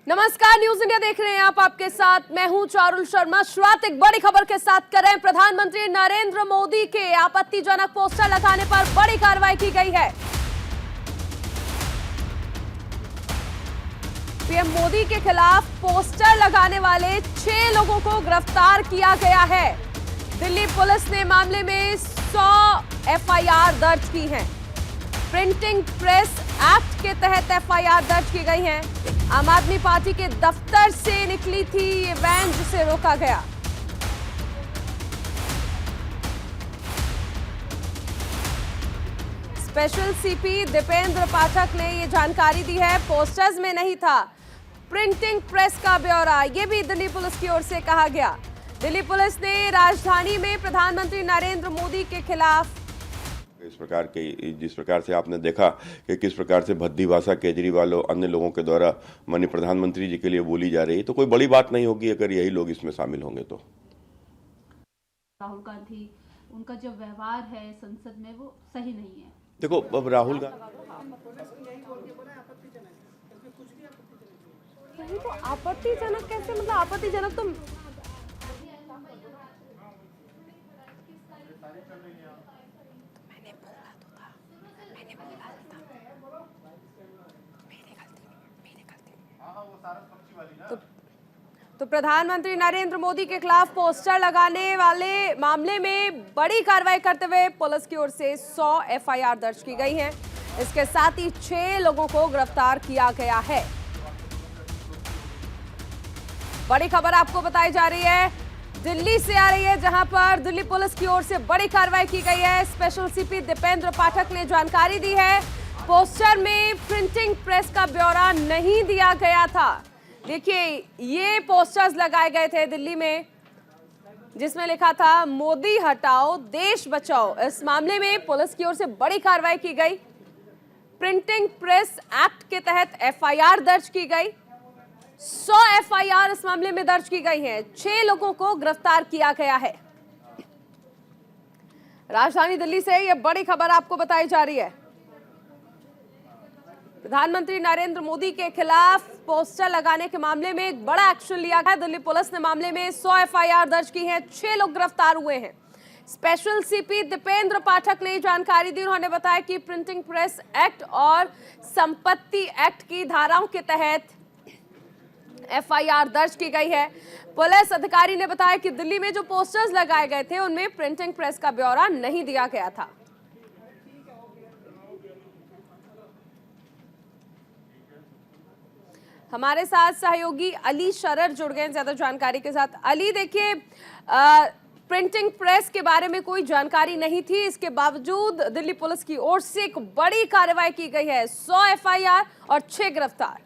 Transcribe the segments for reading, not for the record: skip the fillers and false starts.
नमस्कार, news India देख रहे हैं आप। आपके साथ मैं हूं चारुल शर्मा। शुरुआत एक बड़ी खबर के साथ करें। प्रधानमंत्री नरेंद्र मोदी के आपत्तिजनक पोस्टर लगाने पर बड़ी कार्रवाई की गई है। पीएम मोदी के खिलाफ पोस्टर लगाने वाले 6 लोगों को गिरफ्तार किया गया है। दिल्ली पुलिस ने मामले में 100 एफआईआर दर्ज की हैं। प्रिंटिंग प्रेस एक्ट के तहत एफआईआर दर्ज की गई हैं। आम आदमी पार्टी के दफ्तर से निकली थी ये वैन जिसे रोका गया। स्पेशल सीपी दीपेंद्र पाठक ने ये जानकारी दी है। पोस्टर्स में नहीं था प्रिंटिंग प्रेस का ब्यौरा, ये भी दिल्ली पुलिस की ओर से कहा गया। दिल्ली पुलिस ने राजधानी में प्रधानमंत्री नरेंद्र मोदी के खिलाफ इस प्रकार के जिस प्रकार से आपने देखा कि किस प्रकार से भद्दी भाषा केजरीवाल और अन्य लोगों के द्वारा माननीय प्रधानमंत्री जी के लिए बोली जा रही है, तो कोई बड़ी बात नहीं होगी अगर यही लोग इसमें शामिल होंगे। तो राहुल गांधी, उनका जो व्यवहार है संसद में वो सही नहीं है। देखो, अब राहुल गांधी तो आपत्तिजनक कैसे, मतलब आपत्तिजनक तो तो प्रधानमंत्री नरेंद्र मोदी के खिलाफ पोस्टर लगाने वाले मामले में बड़ी कार्रवाई करते हुए पुलिस की ओर से 100 एफआईआर दर्ज की गई है। इसके साथ ही 6 लोगों को गिरफ्तार किया गया है। बड़ी खबर आपको बताई जा रही है, दिल्ली से आ रही है, जहां पर दिल्ली पुलिस की ओर से बड़ी कार्रवाई की गई है। स्पेशल सीपी दीपेंद्र पाठक ने जानकारी दी है। पोस्टर में प्रिंटिंग प्रेस का ब्यौरा नहीं दिया गया था। देखिए, ये पोस्टर्स लगाए गए थे दिल्ली में जिसमें लिखा था मोदी हटाओ देश बचाओ। इस मामले में पुलिस की ओर से बड़ी कार्रवाई की गई। प्रिंटिंग प्रेस एक्ट के तहत एफआईआर दर्ज की गई। 100 एफआईआर इस मामले में दर्ज की गई हैं। 6 लोगों को गिरफ्तार किया गया है। राजधानी दिल्ली से यह बड़ी खबर आपको बताई जा रही है। प्रधानमंत्री नरेंद्र मोदी के खिलाफ पोस्टर लगाने के मामले में एक बड़ा एक्शन लिया गया। दिल्ली पुलिस ने मामले में 100 एफआईआर दर्ज की है। 6 लोग गिरफ्तार हुए हैं। स्पेशल सीपी दीपेंद्र पाठक ने जानकारी दी। उन्होंने बताया कि प्रिंटिंग प्रेस एक्ट और संपत्ति एक्ट की धाराओं के तहत एफआईआर दर्ज की गई है। पुलिस अधिकारी ने बताया कि दिल्ली में जो पोस्टर्स लगाए गए थे उनमें प्रिंटिंग प्रेस का ब्यौरा नहीं दिया गया था। हमारे साथ सहयोगी अली शरर जुड़ गए ज्यादा जानकारी के साथ। अली, देखिए, प्रिंटिंग प्रेस के बारे में कोई जानकारी नहीं थी, इसके बावजूद दिल्ली पुलिस की ओर से एक बड़ी कार्रवाई की गई है। 100 एफआईआर और 6 गिरफ्तार।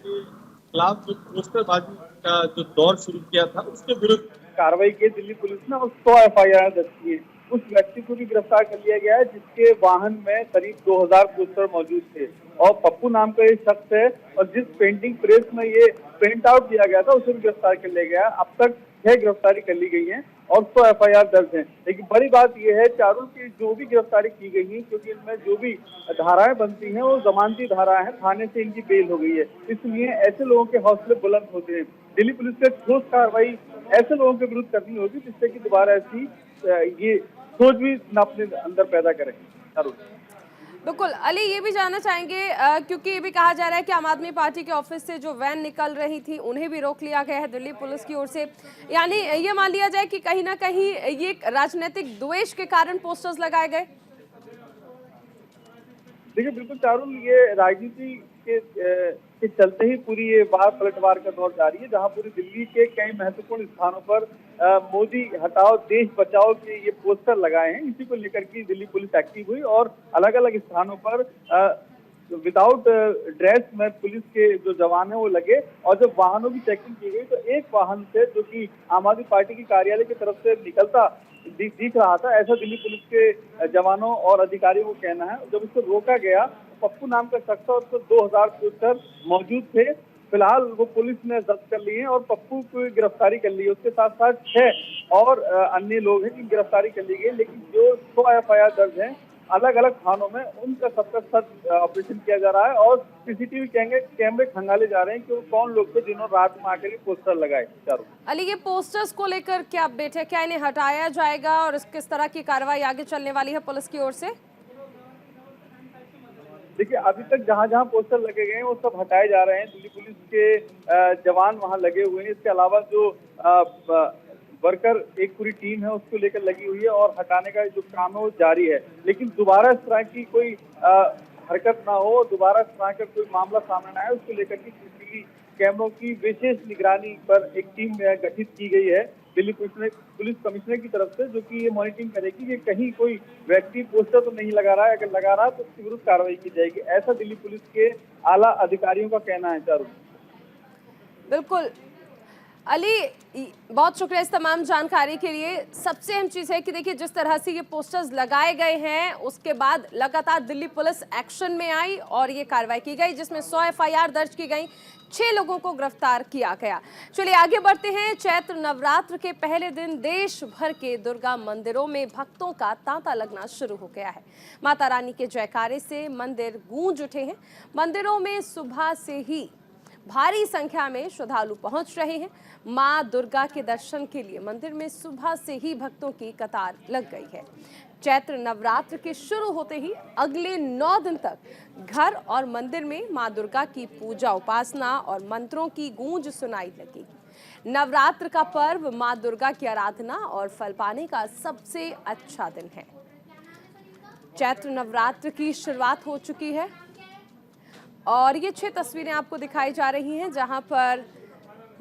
खिलाफ जो पोस्टरबाजी का जो दौर शुरू किया था उसके विरुद्ध कार्रवाई की दिल्ली पुलिस ने और 100 एफआईआर दर्ज किए। उस व्यक्ति को भी गिरफ्तार कर लिया गया है जिसके वाहन में करीब 2000 पोस्टर मौजूद थे और पप्पू नाम का ये शख्स है और जिस पेंटिंग प्रेस में ये प्रिंट आउट दिया गया था उसे भी गिरफ्तार कर लिया गया। अब तक 6 गिरफ्तारी कर ली गई है और 100 एफआईआर दर्ज है। लेकिन बड़ी बात यह है चारुल की जो भी गिरफ्तारी की गई है, क्योंकि इनमें जो भी धाराएं बनती हैं वो जमानती धाराएं हैं, थाने से इनकी बेल हो गई है, इसलिए ऐसे लोगों के हौसले बुलंद होते हैं। दिल्ली पुलिस को ठोस कार्रवाई ऐसे लोगों के विरुद्ध करनी होगी जिससे कि दोबारा ऐसी ये सोच भी न अपने अंदर पैदा करें। बिल्कुल अली, ये भी जानना चाहेंगे क्योंकि ये भी कहा जा रहा है कि आम आदमी पार्टी के ऑफिस से जो वैन निकल रही थी उन्हें भी रोक लिया गया है दिल्ली पुलिस की ओर से। यानी ये मान लिया जाए कि कहीं ना कहीं ये राजनीतिक द्वेष के कारण पोस्टर्स लगाए गए। देखिए, बिल्कुल चारुल, ये राजनीति के चलते ही पूरी ये बाहर पलटवार का दौर जारी है, जहां पूरी दिल्ली के कई महत्वपूर्ण स्थानों पर मोदी हटाओ देश बचाओ के ये पोस्टर लगाए हैं। इसी को लेकर के दिल्ली पुलिस एक्टिव हुई और अलग अलग स्थानों पर विदाउट ड्रेस में पुलिस के जो जवान है वो लगे और जब वाहनों की चेकिंग की गई तो एक वाहन से जो कि आम आदमी पार्टी की कार्यालय की तरफ से निकलता दिख रहा था, ऐसा दिल्ली पुलिस के जवानों और अधिकारियों को कहना है। जब उसको रोका गया, पप्पू नाम का शख्स था, उसको 2000 पोस्टर मौजूद थे। फिलहाल वो पुलिस ने जब्त कर लिए हैं और पप्पू की गिरफ्तारी कर ली है। उसके साथ साथ 6 और अन्य लोग हैं जिनकी गिरफ्तारी कर ली गई। लेकिन जो 100 एफआईआर दर्ज है अलग अलग थानों में उनका सबका सर्च ऑपरेशन किया जा रहा है और सीसीटीवी कैमरे खंगाले जा रहे हैं कि वो कौन लोग थे जिन्होंने रात में आकर पोस्टर लगाए। चारों अली, ये पोस्टर्स को लेकर क्या अपडेट है? क्या इन्हें हटाया जाएगा और किस तरह की कार्रवाई आगे चलने वाली है पुलिस की ओर से? देखिए, अभी तक जहां जहां पोस्टर लगे गए हैं वो सब हटाए जा रहे हैं। दिल्ली पुलिस के जवान वहां लगे हुए हैं। इसके अलावा जो वर्कर एक पूरी टीम है उसको लेकर लगी हुई है और हटाने का जो काम है वो जारी है। लेकिन दोबारा इस तरह की कोई हरकत ना हो, दोबारा इस तरह का कोई मामला सामने ना आए, उसको लेकर के सीसीटीवी कैमरों की विशेष निगरानी पर एक टीम गठित की गई है दिल्ली पुलिस कमिश्नर की तरफ से, जो कि ये मॉनिटरिंग करेगी कि कहीं कोई व्यक्ति पोस्टर तो नहीं लगा रहा है। अगर लगा रहा है तो उसके विरुद्ध कार्रवाई की जाएगी, ऐसा दिल्ली पुलिस के आला अधिकारियों का कहना है। चारू, बिल्कुल अली, बहुत शुक्रिया इस तमाम जानकारी के लिए। सबसे अहम चीज़ है कि देखिए, जिस तरह से ये पोस्टर्स लगाए गए हैं उसके बाद लगातार दिल्ली पुलिस एक्शन में आई और ये कार्रवाई की गई, जिसमें 100 एफआईआर दर्ज की गई, 6 लोगों को गिरफ्तार किया गया। चलिए आगे बढ़ते हैं। चैत्र नवरात्र के पहले दिन देश भर के दुर्गा मंदिरों में भक्तों का तांता लगना शुरू हो गया है। माता रानी के जयकारे से मंदिर गूंज उठे हैं। मंदिरों में सुबह से ही भारी संख्या में श्रद्धालु पहुंच रहे हैं। मां दुर्गा के दर्शन के लिए मंदिर में सुबह से ही भक्तों की कतार लग गई है। चैत्र नवरात्र के शुरू होते ही अगले 9 दिन तक घर और मंदिर में मां दुर्गा की पूजा उपासना और मंत्रों की गूंज सुनाई लगेगी। नवरात्र का पर्व मां दुर्गा की आराधना और फल पाने का सबसे अच्छा दिन है। चैत्र नवरात्र की शुरुआत हो चुकी है और ये 6 तस्वीरें आपको दिखाई जा रही हैं जहां पर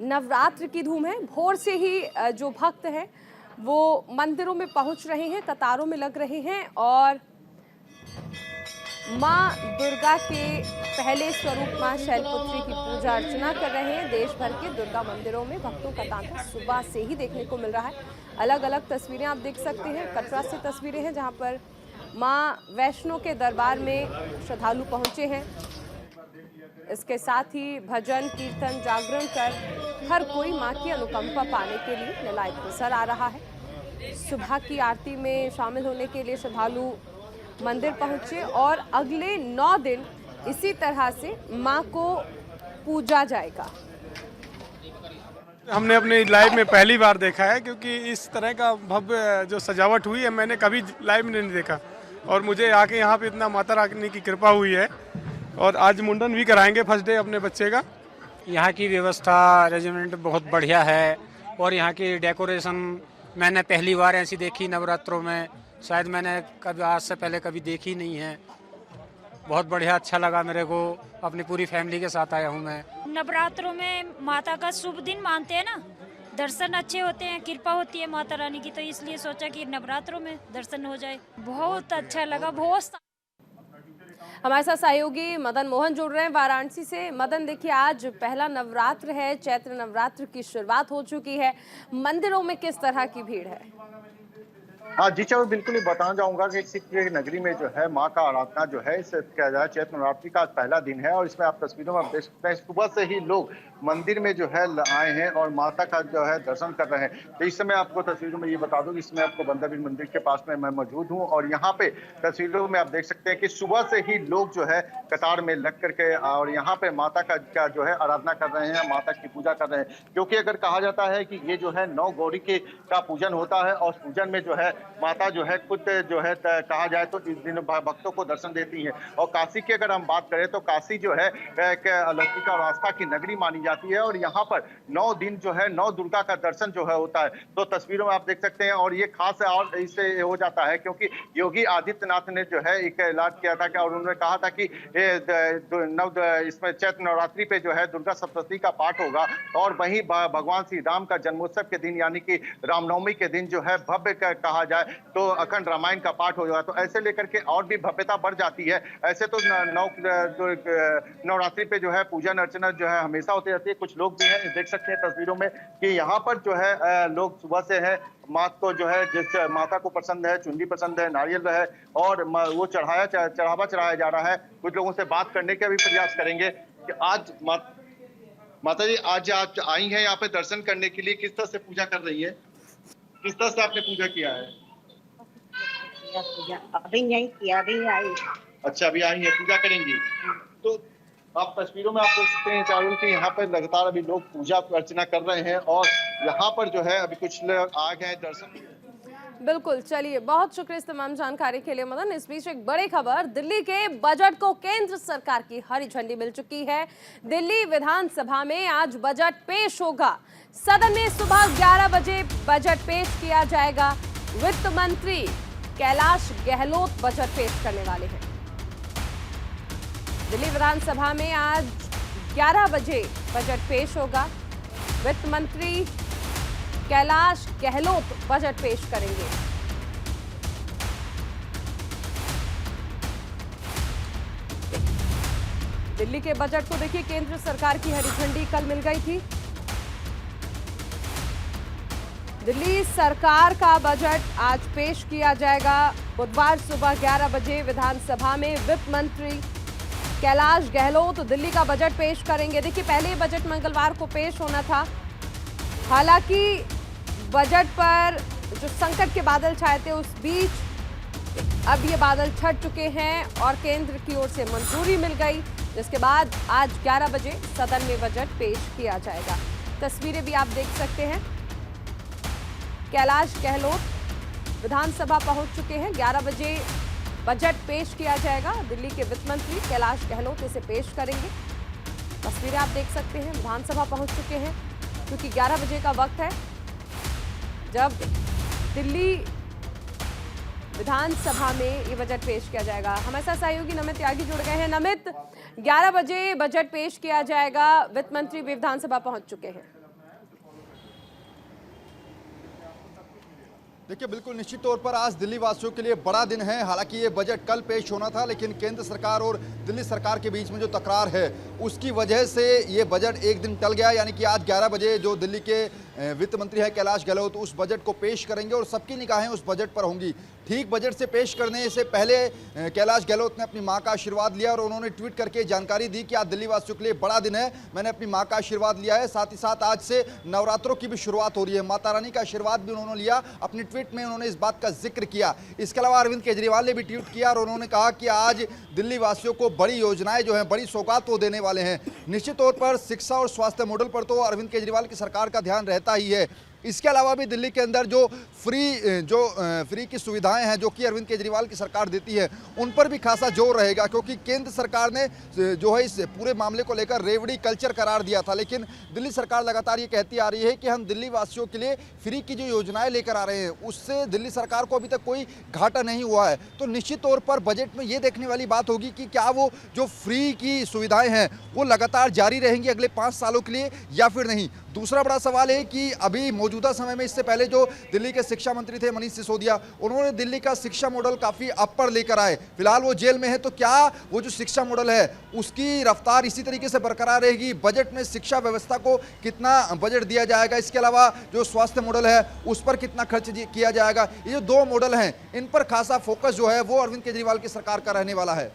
नवरात्र की धूम है। भोर से ही जो भक्त हैं वो मंदिरों में पहुंच रहे हैं, कतारों में लग रहे हैं और मां दुर्गा के पहले स्वरूप मां शैलपुत्री की पूजा अर्चना कर रहे हैं। देश भर के दुर्गा मंदिरों में भक्तों का तांता सुबह से ही देखने को मिल रहा है। अलग अलग तस्वीरें आप देख सकते हैं। कटरा से तस्वीरें हैं जहां पर मां वैष्णो के दरबार में श्रद्धालु पहुंचे हैं। इसके साथ ही भजन कीर्तन जागरण कर हर कोई मां की अनुकंपा पाने के लिए ललायत नजर आ रहा है। सुबह की आरती में शामिल होने के लिए श्रद्धालु मंदिर पहुंचे और अगले 9 दिन इसी तरह से मां को पूजा जाएगा। हमने अपनी लाइफ में पहली बार देखा है, क्योंकि इस तरह का भव्य जो सजावट हुई है मैंने कभी लाइव में नहीं देखा और मुझे आके यहाँ पे इतना माता रानी की कृपा हुई है। और आज मुंडन भी कराएंगे फर्स्ट डे अपने बच्चे का। यहाँ की व्यवस्था अरेंजमेंट बहुत बढ़िया है और यहाँ की डेकोरेशन मैंने पहली बार ऐसी देखी नवरात्रों में। शायद मैंने कभी आज से पहले कभी देखी नहीं है। बहुत बढ़िया, अच्छा लगा मेरे को। अपनी पूरी फैमिली के साथ आया हूँ मैं। नवरात्रों में माता का शुभ दिन मानते हैं ना, दर्शन अच्छे होते हैं, कृपा होती है माता रानी की, तो इसलिए सोचा कि नवरात्रों में दर्शन हो जाए। बहुत अच्छा लगा। बहुत हमारे साथ सहयोगी मदन मोहन जुड़ रहे हैं वाराणसी से। मदन, देखिए आज पहला नवरात्र है, चैत्र नवरात्र की शुरुआत हो चुकी है। मंदिरों में किस तरह की भीड़ है? हाँ जी चारू, बिल्कुल ही बताना चाहूंगा कि सिख की नगरी में जो है माँ का आराधना जो है इसे किया जाए। चैत्र नवरात्रि का आज पहला दिन है और इसमें आप तस्वीरों में देख सकते हैं सुबह से ही लोग मंदिर में जो है आए हैं और माता का जो है दर्शन कर रहे हैं। तो इस समय आपको तस्वीरों में ये बता दूं, इसमें आपको बंदावीर मंदिर के पास में मैं मौजूद हूँ और यहाँ पे तस्वीरों में आप देख सकते हैं कि सुबह से ही लोग जो है कतार में लग करके और यहाँ पे माता का जो है आराधना कर रहे हैं, माता की पूजा कर रहे हैं। क्योंकि अगर कहा जाता है कि ये जो है 9 गौरी का पूजन होता है और पूजन में जो है माता जो है खुद जो है कहा जाए तो इस दिन भक्तों को दर्शन देती है। और काशी की अगर हम बात करें तो काशी जो है अलौकिक और आस्था की नगरी मानी जाती है और यहाँ पर 9 दिन जो है 9 दुर्गा का दर्शन जो है होता है। तो तस्वीरों में आप देख सकते हैं और ये खास और इससे हो जाता है क्योंकि योगी आदित्यनाथ ने जो है एक ऐलान किया था और उन्होंने कहा था कि इसमें चैत्र नवरात्रि पे जो है दुर्गा सप्तशती का पाठ होगा और वहीं भगवान श्री राम का जन्मोत्सव के दिन यानी कि रामनवमी के दिन जो है भव्य कहा जाए तो अखंड रामायण का पाठ हो जाएगा। तो ऐसे लेकर के और भी भव्यता बढ़ जाती है। ऐसे तो नवरात्रि पे जो है पूजन अर्चना जो है हमेशा होती रहती है। कुछ लोग भी हैं, देख सकते हैं तस्वीरों में कि यहाँ पर जो है लोग सुबह से है माँ को जो है जिस माता को पसंद है, चुंडी पसंद है, नारियल है और वो चढ़ावा चढ़ाया जा रहा है। कुछ लोगों से बात करने का भी प्रयास करेंगे कि आज माता जी आज आप आई हैं यहाँ पे दर्शन करने के लिए, किस तरह से पूजा कर रही है, किस तरह से आपने पूजा किया है? किया पूजा, अभी नहीं किया, अभी आई। अच्छा, अभी आई है, पूजा करेंगी। तो आप तस्वीरों में आप देख सकते हैं चारुल कि यहाँ पर लगातार अभी लोग पूजा अर्चना कर रहे हैं और यहाँ पर जो है अभी कुछ लोग आ गए दर्शन। बिल्कुल, चलिए बहुत शुक्रिया इस तमाम जानकारी के लिए मदन। इस बीच एक बड़ी खबर, दिल्ली के बजट को केंद्र सरकार की हरी झंडी मिल चुकी है। दिल्ली विधानसभा में आज बजट पेश होगा। सदन में सुबह 11 बजे बजट पेश किया जाएगा। वित्त मंत्री कैलाश गहलोत बजट पेश करने वाले हैं। दिल्ली विधानसभा में आज 11 बजे बजट पेश होगा। वित्त मंत्री कैलाश गहलोत बजट पेश करेंगे। दिल्ली के बजट को देखिए, केंद्र सरकार की हरी झंडी कल मिल गई थी। दिल्ली सरकार का बजट आज पेश किया जाएगा। बुधवार सुबह 11 बजे विधानसभा में वित्त मंत्री कैलाश गहलोत दिल्ली का बजट पेश करेंगे। देखिए, पहले बजट मंगलवार को पेश होना था। हालांकि बजट पर जो संकट के बादल छाए थे, उस बीच अब ये बादल छट चुके हैं और केंद्र की ओर से मंजूरी मिल गई, जिसके बाद आज 11 बजे सदन में बजट पेश किया जाएगा। तस्वीरें भी आप देख सकते हैं। कैलाश गहलोत विधानसभा पहुंच चुके हैं। 11 बजे बजट पेश किया जाएगा। दिल्ली के वित्त मंत्री कैलाश गहलोत इसे पेश करेंगे। तस्वीरें आप देख सकते हैं, विधानसभा पहुंच चुके हैं क्योंकि 11 बजे का वक्त है जब दिल्ली विधानसभा में ये बजट पेश किया जाएगा। हमारे साथ सहयोगी नमित त्यागी जुड़ गए हैं। नमित, 11 बजे बजट पेश किया जाएगा। वित्त मंत्री भी विधानसभा पहुंच चुके हैं। देखिए, बिल्कुल निश्चित तौर पर आज दिल्ली वासियों के लिए बड़ा दिन है। हालांकि ये बजट कल पेश होना था, लेकिन केंद्र सरकार और दिल्ली सरकार के बीच में जो तकरार है उसकी वजह से ये बजट एक दिन टल गया। यानी कि आज 11 बजे जो दिल्ली के वित्त मंत्री है कैलाश गहलोत उस बजट को पेश करेंगे और सबकी निगाहें उस बजट पर होंगी। ठीक बजट से पेश करने से पहले कैलाश गहलोत ने अपनी मां का आशीर्वाद लिया और उन्होंने ट्वीट करके जानकारी दी कि आज दिल्ली वासियों के लिए बड़ा दिन है, मैंने अपनी मां का आशीर्वाद लिया है। साथ ही साथ आज से नवरात्रों की भी शुरुआत हो रही है, माता रानी का आशीर्वाद भी उन्होंने लिया। अपनी ट्वीट में उन्होंने इस बात का जिक्र किया। इसके अलावा अरविंद केजरीवाल ने भी ट्वीट किया और उन्होंने कहा कि आज दिल्ली वासियों को बड़ी योजनाएं जो हैं, बड़ी सौगात वो देने वाले हैं। निश्चित तौर पर शिक्षा और स्वास्थ्य मॉडल पर तो अरविंद केजरीवाल की सरकार का ध्यान रहता ही है। इसके अलावा भी दिल्ली के अंदर जो फ्री की सुविधाएं हैं जो कि अरविंद केजरीवाल की सरकार देती है, उन पर भी खासा जोर रहेगा, क्योंकि केंद्र सरकार ने जो है इस पूरे मामले को लेकर रेवड़ी कल्चर करार दिया था। लेकिन दिल्ली सरकार लगातार ये कहती आ रही है कि हम दिल्ली वासियों के लिए फ्री की जो योजनाएं लेकर आ रहे हैं उससे दिल्ली सरकार को अभी तक कोई घाटा नहीं हुआ है। तो निश्चित तौर पर बजट में ये देखने वाली बात होगी कि क्या वो जो फ्री की सुविधाएं हैं वो लगातार जारी रहेंगी अगले 5 सालों के लिए या फिर नहीं। दूसरा बड़ा सवाल है कि अभी मौजूदा समय में, इससे पहले जो दिल्ली के शिक्षा मंत्री थे मनीष सिसोदिया, उन्होंने दिल्ली का शिक्षा मॉडल काफी अप पर लेकर आए। फिलहाल वो जेल में है, तो क्या वो जो शिक्षा मॉडल है उसकी रफ्तार इसी तरीके से बरकरार रहेगी? बजट में शिक्षा व्यवस्था को कितना बजट दिया जाएगा, इसके अलावा जो स्वास्थ्य मॉडल है उस पर कितना खर्च किया जाएगा, ये जो 2 मॉडल हैं इन पर खासा फोकस जो है वो अरविंद केजरीवाल की सरकार का रहने वाला है।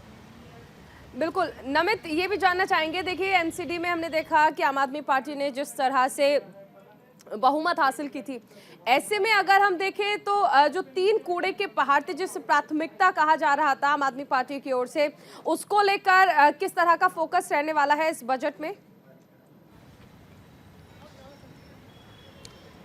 बिल्कुल नमित, ये भी जानना चाहेंगे, देखिए एनसीडी में हमने देखा कि आम आदमी पार्टी ने जिस तरह से बहुमत हासिल की थी, ऐसे में अगर हम देखें तो जो 3 कूड़े के पहाड़ थे जिस प्राथमिकता कहा जा रहा था आम आदमी पार्टी की ओर से, उसको लेकर किस तरह का फोकस रहने वाला है इस बजट में?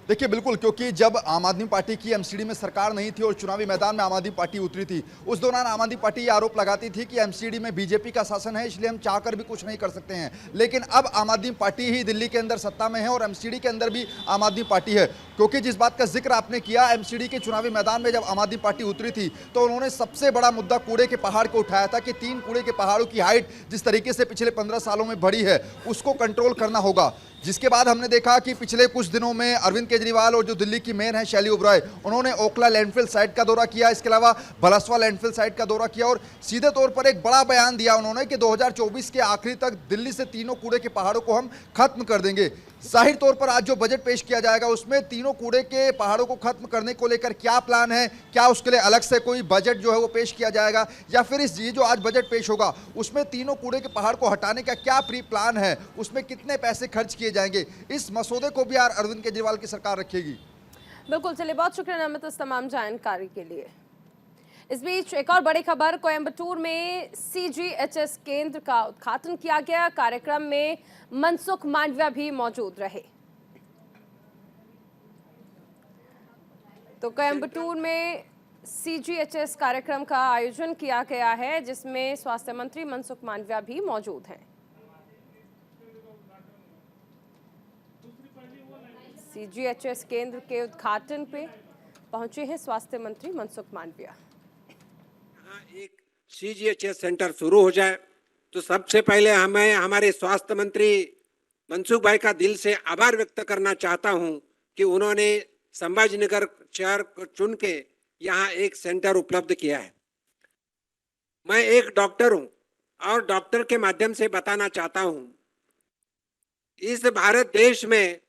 देखिए, बिल्कुल, क्योंकि जब आम आदमी पार्टी की एमसीडी में सरकार नहीं थी और चुनावी मैदान में आम आदमी पार्टी उतरी थी, उस दौरान आम आदमी पार्टी ये आरोप लगाती थी कि एमसीडी में बीजेपी का शासन है, इसलिए हम चाहकर भी कुछ नहीं कर सकते हैं। लेकिन अब आम आदमी पार्टी ही दिल्ली के अंदर सत्ता में है और एमसीडी के अंदर भी आम आदमी पार्टी है। क्योंकि जिस बात का जिक्र आपने किया, एमसीडी के चुनावी मैदान में जब आम आदमी पार्टी उतरी थी तो उन्होंने सबसे बड़ा मुद्दा कूड़े के पहाड़ को उठाया था कि 3 कूड़े के पहाड़ों की हाइट जिस तरीके से पिछले 15 सालों में बढ़ी है उसको कंट्रोल करना होगा। जिसके बाद हमने देखा कि पिछले कुछ दिनों में अरविंद केजरीवाल और जो दिल्ली की मेयर हैं शैली ओबराय, उन्होंने ओखला लैंडफिल साइट का दौरा किया, इसके अलावा भलसवा लैंडफिल साइट का दौरा किया और सीधे तौर पर एक बड़ा बयान दिया उन्होंने कि 2024 के आखिरी तक दिल्ली से 3 कूड़े के पहाड़ों को हम खत्म कर देंगे। जाहिर तौर पर आज जो बजट पेश किया जाएगा उसमें 3 कूड़े के पहाड़ों को खत्म करने को लेकर क्या प्लान है, क्या उसके लिए अलग से कोई बजट जो है वो पेश किया जाएगा, या फिर इस जो आज बजट पेश होगा उसमें 3 कूड़े के पहाड़ को हटाने का क्या प्री प्लान है, उसमें कितने पैसे खर्च किए जाएंगे, इस मसौदे को भी अरविंद केजरीवाल की सरकार रखेगी। बिल्कुल, चलिए बहुत शुक्रिया नमित इस तमाम जानकारी के लिए। इस बीच एक और बड़ी खबर, कोयंबटूर में CGHS केंद्र का उद्घाटन किया गया। कार्यक्रम में मनसुख मांडविया भी मौजूद रहे। तो कोयंबटूर में CGHS कार्यक्रम का आयोजन किया गया है, जिसमें स्वास्थ्य मंत्री मनसुख मांडविया भी मौजूद हैं। CGHS केंद्र के उद्घाटन पे पहुंचे हैं स्वास्थ्य मंत्री मनसुख मांडविया। एक CGHS सेंटर शुरू हो जाए तो सबसे पहले हमें हमारे स्वास्थ्य मंत्री मनसुख भाई का दिल से आभार व्यक्त करना चाहता हूं कि उन्होंने संभाजीनगर शहर को चुन के यहाँ एक सेंटर उपलब्ध किया है। मैं एक डॉक्टर हूँ और डॉक्टर के माध्यम से बताना चाहता हूँ, इस भारत देश में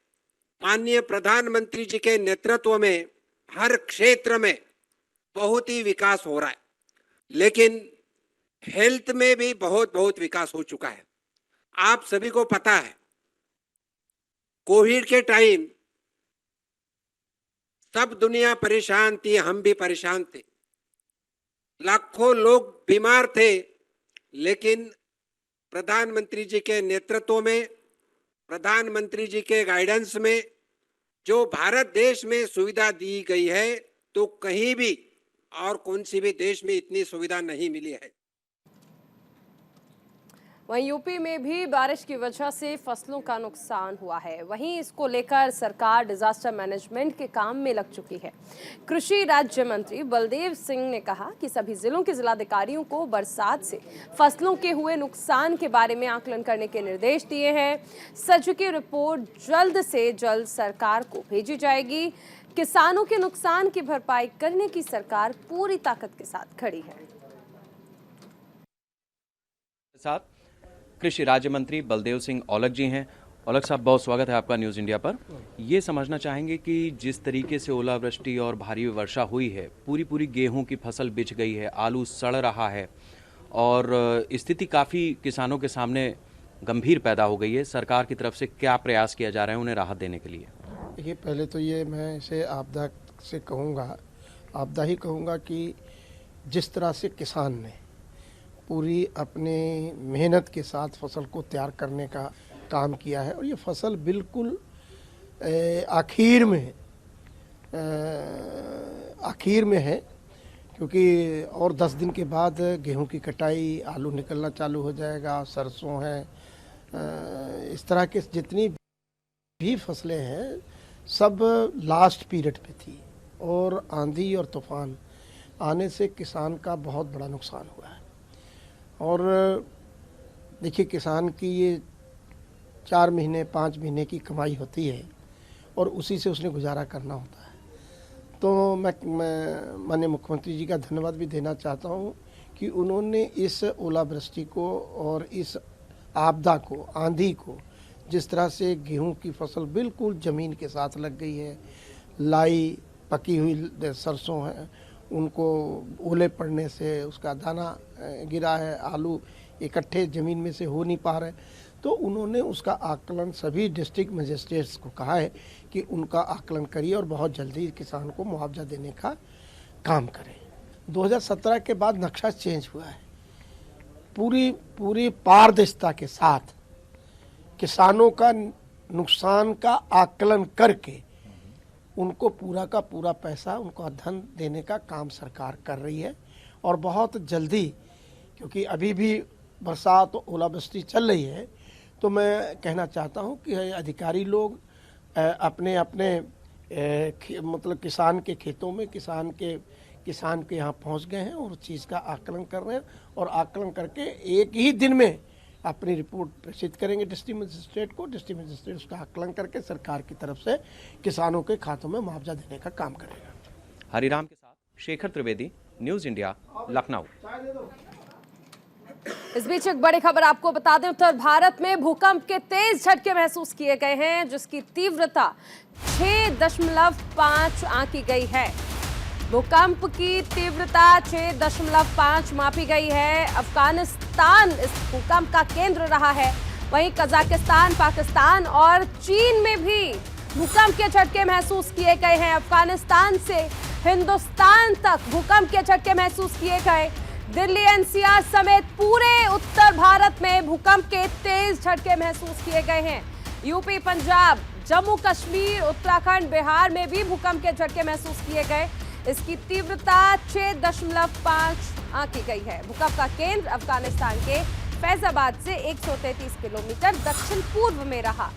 माननीय प्रधानमंत्री जी के नेतृत्व में हर क्षेत्र में बहुत ही विकास हो रहा है, लेकिन हेल्थ में भी बहुत विकास हो चुका है। आप सभी को पता है, कोविड के टाइम सब दुनिया परेशान थी, हम भी परेशान थे, लाखों लोग बीमार थे, लेकिन प्रधानमंत्री जी के नेतृत्व में, प्रधानमंत्री जी के गाइडेंस में जो भारत देश में सुविधा दी गई है, तो कहीं भी और कौन सी भी देश में इतनी सुविधा नहीं मिली है। वहीं यूपी में भी बारिश की वजह से फसलों का नुकसान हुआ है। वहीं इसको लेकर सरकार डिजास्टर मैनेजमेंट के काम में लग चुकी है। कृषि राज्य मंत्री बलदेव सिंह ने कहा कि सभी जिलों के जिलाधिकारियों को बरसात से फसलों के हुए नुकसान के बारे में आकलन करने के निर्देश दिए हैं। सज्ज की रिपोर्ट जल्द से जल्द सरकार को भेजी जाएगी। किसानों के नुकसान की भरपाई करने की सरकार पूरी ताकत के साथ खड़ी है। साथ कृषि राज्य मंत्री बलदेव सिंह औलख जी हैं। औलख साहब, बहुत स्वागत है आपका न्यूज़ इंडिया पर। ये समझना चाहेंगे कि जिस तरीके से ओलावृष्टि और भारी वर्षा हुई है, पूरी गेहूं की फसल बिछ गई है, आलू सड़ रहा है और स्थिति काफ़ी किसानों के सामने गंभीर पैदा हो गई है। सरकार की तरफ से क्या प्रयास किया जा रहा है उन्हें राहत देने के लिए? देखिए, पहले तो ये मैं इसे आपदा से कहूँगा, आपदा ही कहूँगा कि जिस तरह से किसान ने पूरी अपने मेहनत के साथ फसल को तैयार करने का काम किया है, और ये फसल बिल्कुल आखिर में है, क्योंकि और 10 दिन के बाद गेहूं की कटाई, आलू निकलना चालू हो जाएगा, सरसों है, इस तरह के जितनी भी फसलें हैं सब लास्ट पीरियड पे थी, और आंधी और तूफान आने से किसान का बहुत बड़ा नुकसान हुआ है। और देखिए, किसान की ये 4 महीने 5 महीने की कमाई होती है और उसी से उसने गुजारा करना होता है। तो मैं माननीय मुख्यमंत्री जी का धन्यवाद भी देना चाहता हूँ कि उन्होंने इस ओलावृष्टि को और इस आपदा को, आंधी को, जिस तरह से गेहूं की फसल बिल्कुल ज़मीन के साथ लग गई है, लाई पकी हुई सरसों है, उनको ओले पड़ने से उसका दाना गिरा है, आलू इकट्ठे ज़मीन में से हो नहीं पा रहे, तो उन्होंने उसका आकलन सभी डिस्ट्रिक्ट मजिस्ट्रेट्स को कहा है कि उनका आकलन करिए और बहुत जल्दी किसान को मुआवजा देने का काम करें। 2017 के बाद नक्शा चेंज हुआ है। पूरी पारदर्शिता के साथ किसानों का नुकसान का आकलन करके उनको पूरा का पूरा पैसा, उनको धन देने का काम सरकार कर रही है। और बहुत जल्दी, क्योंकि अभी भी बरसात और ओलावृष्टि चल रही है, तो मैं कहना चाहता हूं कि अधिकारी लोग अपने मतलब किसान के खेतों में, किसान के यहाँ पहुंच गए हैं और उस चीज़ का आकलन कर रहे हैं, और आकलन करके एक ही दिन में अपनी रिपोर्ट प्रेषित करेंगे डिस्ट्रिक्ट मजिस्ट्रेट को। डिस्ट्रिक्ट मजिस्ट्रेट उसका आकलन करके सरकार की तरफ से किसानों के खातों में मुआवजा देने का काम करेगा। हरिराम के साथ शेखर त्रिवेदी, न्यूज़ इंडिया, लखनऊ। इस बीच एक बड़ी खबर आपको बता दें, उत्तर भारत में भूकंप के तेज झटके महसूस किए गए हैं, जिसकी तीव्रता 6.5 आंकी गई है। भूकंप की तीव्रता 6.5 मापी गई है। अफगानिस्तान इस भूकंप का केंद्र रहा है। वहीं कजाकिस्तान, पाकिस्तान और चीन में भी भूकंप के झटके महसूस किए गए हैं। अफगानिस्तान से हिंदुस्तान तक भूकंप के झटके महसूस किए गए। दिल्ली एनसीआर समेत पूरे उत्तर भारत में भूकंप के तेज झटके महसूस किए गए हैं। यूपी, पंजाब, जम्मू कश्मीर, उत्तराखंड, बिहार में भी भूकंप के झटके महसूस किए गए। इसकी तीव्रता 6.5 आंकी गई है। भूकंप का केंद्र अफगानिस्तान के फैजाबाद से 133 किलोमीटर दक्षिण पूर्व में रहा।